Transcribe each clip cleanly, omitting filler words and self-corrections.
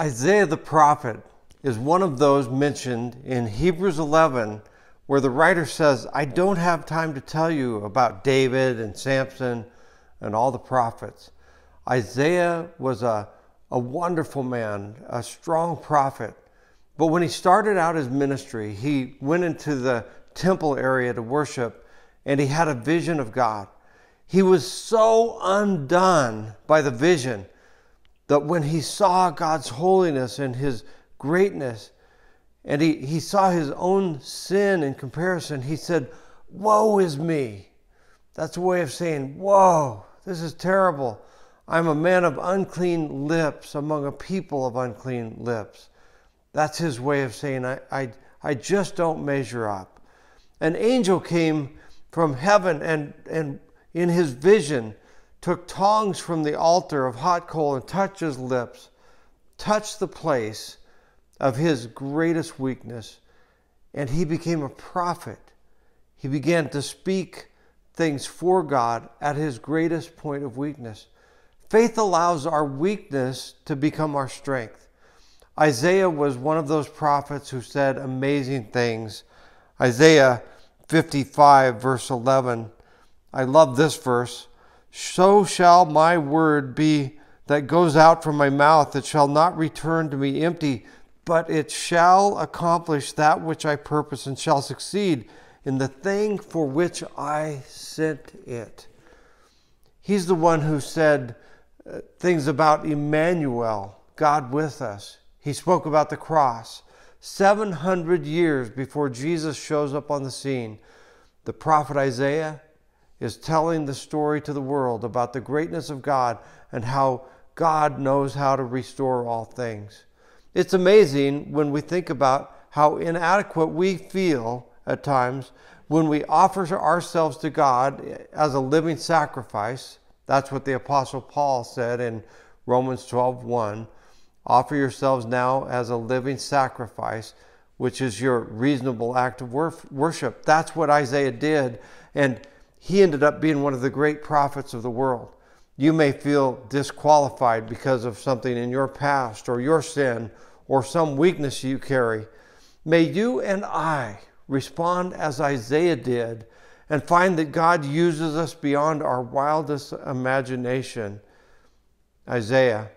Isaiah the prophet is one of those mentioned in Hebrews 11 where the writer says, I don't have time to tell you about David and Samson and all the prophets. Isaiah was a wonderful man, a strong prophet. But when he started out his ministry, he went into the temple area to worship, and he had a vision of God. He was so undone by the vision that when he saw God's holiness and his greatness, and he saw his own sin in comparison, he said, woe is me. That's a way of saying, whoa, this is terrible. I'm a man of unclean lips among a people of unclean lips. That's his way of saying, I just don't measure up. An angel came from heaven and in his vision took tongs from the altar of hot coal and touched his lips, touched the place of his greatest weakness, and he became a prophet. He began to speak things for God at his greatest point of weakness. Faith allows our weakness to become our strength. Isaiah was one of those prophets who said amazing things. Isaiah 55, verse 11. I love this verse. So shall my word be that goes out from my mouth. It shall not return to me empty, but it shall accomplish that which I purpose and shall succeed in the thing for which I sent it. He's the one who said things about Emmanuel, God with us. He spoke about the cross. 700 years before Jesus shows up on the scene, the prophet Isaiah is telling the story to the world about the greatness of God and how God knows how to restore all things. It's amazing when we think about how inadequate we feel at times when we offer ourselves to God as a living sacrifice. That's what the Apostle Paul said in Romans 12:1. Offer yourselves now as a living sacrifice, which is your reasonable act of worship. That's what Isaiah did, and he ended up being one of the great prophets of the world. You may feel disqualified because of something in your past or your sin or some weakness you carry. May you and I respond as Isaiah did and find that God uses us beyond our wildest imagination. Isaiah,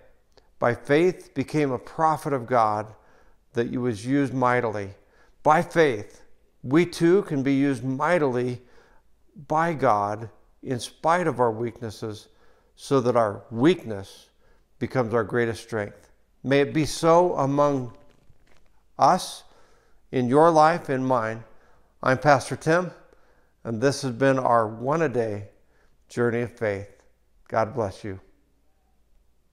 by faith, became a prophet of God that he was used mightily. By faith, we too can be used mightily by God in spite of our weaknesses, so that our weakness becomes our greatest strength. May it be so among us, in your life and mine. I'm Pastor Tim, and this has been our one-a-day journey of faith. God bless you.